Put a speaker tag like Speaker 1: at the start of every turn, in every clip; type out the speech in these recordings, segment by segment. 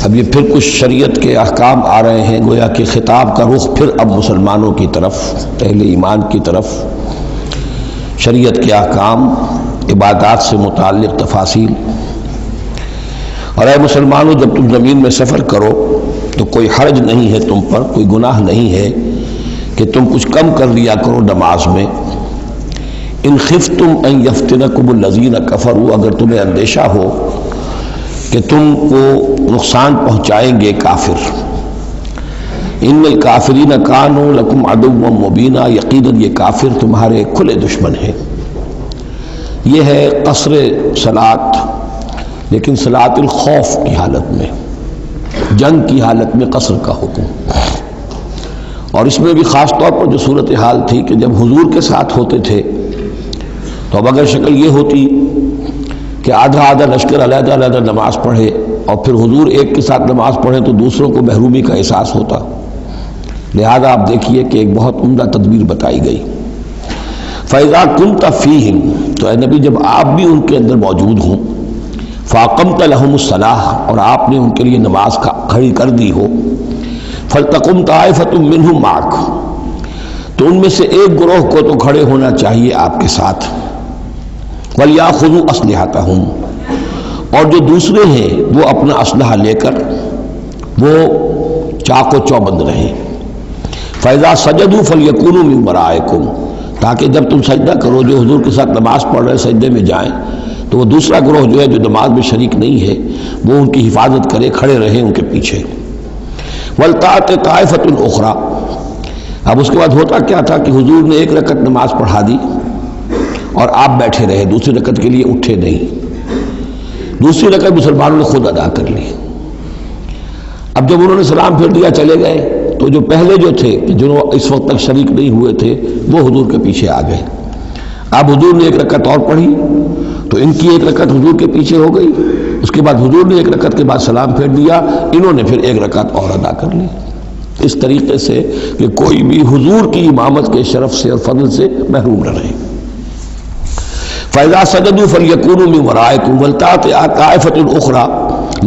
Speaker 1: اب یہ پھر کچھ شریعت کے احکام آ رہے ہیں، گویا کہ خطاب کا رخ پھر اب مسلمانوں کی طرف، اہل ایمان کی طرف، شریعت کے احکام، عبادات سے متعلق تفاصیل۔ اور اے مسلمانوں، جب تم زمین میں سفر کرو تو کوئی حرج نہیں ہے تم پر، کوئی گناہ نہیں ہے کہ تم کچھ کم کر لیا کرو نماز میں۔ ان خفتم ان یفتنکم الذین کفروا، اگر تمہیں اندیشہ ہو کہ تم کو نقصان پہنچائیں گے کافر۔ ان الکافرین کانوا لکم عدوا مبینا، یقیناً یہ کافر تمہارے کھلے دشمن ہیں۔ یہ ہے قصر صلاۃ، لیکن صلاۃ الخوف کی حالت میں، جنگ کی حالت میں قصر کا حکم۔ اور اس میں بھی خاص طور پر جو صورتحال تھی کہ جب حضور کے ساتھ ہوتے تھے تو اب اگر شکل یہ ہوتی کہ آدھا آدھا لشکر علیحدہ علیحدہ نماز پڑھے اور پھر حضور ایک کے ساتھ نماز پڑھیں تو دوسروں کو محرومی کا احساس ہوتا۔ لہذا آپ دیکھیے کہ ایک بہت عمدہ تدبیر بتائی گئی۔ فَإِذَا كُنْتَ فِيهِمْ، تو اے نبی جب آپ بھی ان کے اندر موجود ہوں، فَأَقَمْتَ لَهُمُ الصَّلَاةَ، اور آپ نے ان کے لیے نماز کھڑی کر دی ہو، فَلْتَقُمْ طَائِفَةٌ مِّنْهُمْ مَعَكَ، تو ان میں سے ایک گروہ کو تو کھڑے ہونا چاہیے آپ کے ساتھ، وَلْيَأْخُذُوا أَسْلِحَتَهُمْ، اور جو دوسرے ہیں وہ اپنا اسلحہ لے کر وہ چاق و چوبند رہیں۔ فَإِذَا سَجَدُوا فَلْيَكُونُوا مِن وَرَائِكُمْ، تاکہ جب تم سجدہ کرو، جو حضور کے ساتھ نماز پڑھ رہے سجدے میں جائیں تو وہ دوسرا گروہ جو ہے جو نماز میں شریک نہیں ہے وہ ان کی حفاظت کرے، کھڑے رہیں ان کے پیچھے۔ وَلْتَأْتِ طَائِفَةٌ أُخْرَىٰ، اب اس کے بعد ہوتا کیا تھا کہ حضور نے ایک رکعت نماز پڑھا دی اور آپ بیٹھے رہے، دوسری رکعت کے لیے اٹھے نہیں، دوسری رکعت مسلمانوں نے خود ادا کر لی۔ اب جب انہوں نے سلام پھیر دیا چلے گئے تو جو پہلے جو تھے جو اس وقت تک شریک نہیں ہوئے تھے وہ حضور کے پیچھے آ گئے۔ اب حضور نے ایک رکعت اور پڑھی تو ان کی ایک رکعت حضور کے پیچھے ہو گئی، اس کے بعد حضور نے ایک رکعت کے بعد سلام پھیر دیا، انہوں نے پھر ایک رکعت اور ادا کر لی، اس طریقے سے کہ کوئی بھی حضور کی امامت کے شرف سے اور فضل سے محروم نہ رہے۔ فَإِذَا سَجَدُوا فَلْيَكُونُوا مِن وَرَائِكُمْ وَلْتَأْتِ طَائِفَةٌ أُخْرَىٰ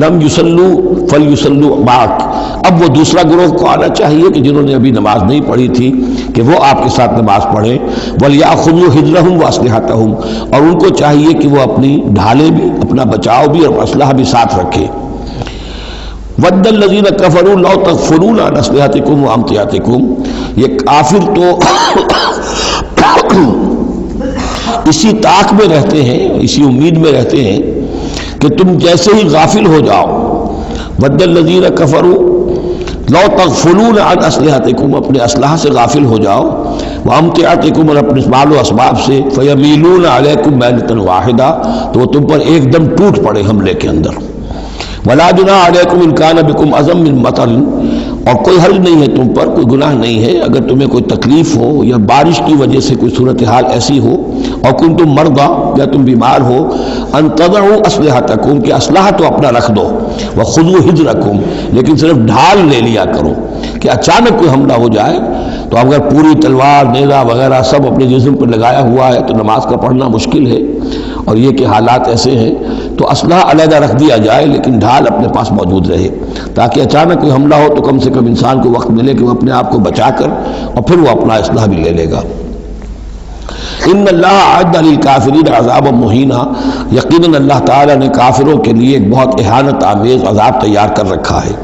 Speaker 1: لَمْ يُصَلُّوا فَلْيُصَلُّوا مَعَكَ، اب وہ دوسرا گروہ کو آنا چاہیے کہ جنہوں نے ابھی نماز نہیں پڑھی تھی کہ وہ آپ کے ساتھ نماز پڑھیں۔ وَلْيَأْخُذُوا حِذْرَهُمْ وَأَسْلِحَتَهُمْ، اور ان کو چاہیے کہ وہ اپنی ڈھالیں بھی، اپنا بچاؤ بھی اور اسلحہ بھی ساتھ رکھے۔ وَدَّ الَّذِينَ كَفَرُوا لَوْ تَغْفُلُونَ عَنْ أَسْلِحَتِكُمْ وَأَمْتِعَتِكُمْ، یہ کافر تو اسی طاق میں رہتے ہیں، اسی امید میں رہتے ہیں کہ تم جیسے ہی غافل ہو جاؤ، وَدَّ الَّذِينَ كَفَرُوا لَوْ تَغْفُلُونَ عَنْ أَسْلِحَتِكُمْ، اپنے اسلحہ سے غافل ہو جاؤ، وَأَمْتِعَتِكُمْ، اور اپنے مال و اسباب سے، فَيَمِيلُونَ عَلَيْكُمْ مَيْلَةً وَاحِدَةً، تو وہ تم پر ایک دم ٹوٹ پڑے حملے کے اندر۔ وَلَا جُنَاحَ عَلَيْكُمْ إِن كَانَ بِكُمْ أَذًى مِّن مَطَرٍ، اور کوئی حرج نہیں ہے تم پر، کوئی گناہ نہیں ہے اگر تمہیں کوئی تکلیف ہو یا بارش کی وجہ سے کوئی صورتحال ایسی ہو، اور کنتم مرضی، یا تم بیمار ہو، ان تضعوا اسلحتکم، کہ اسلحہ تو اپنا رکھ دو، وخذوا حذرکم، لیکن صرف ڈھال لے لیا کرو کہ اچانک کوئی حملہ ہو جائے تو اگر پوری تلوار نیزہ وغیرہ سب اپنے جسم پر لگایا ہوا ہے تو نماز کا پڑھنا مشکل ہے، اور یہ کہ حالات ایسے ہیں تو اسلحہ علیحدہ رکھ دیا جائے لیکن ڈھال اپنے پاس موجود رہے، تاکہ اچانک کوئی حملہ ہو تو کم سے کم انسان کو وقت ملے کہ وہ اپنے آپ کو بچا کر اور پھر وہ اپنا اسلحہ بھی لے لے گا۔ ان اللہ اعد للکافرین عذابا مہینا، یقیناً اللہ تعالیٰ نے کافروں کے لیے ایک بہت اہانت آمیز عذاب تیار کر رکھا ہے۔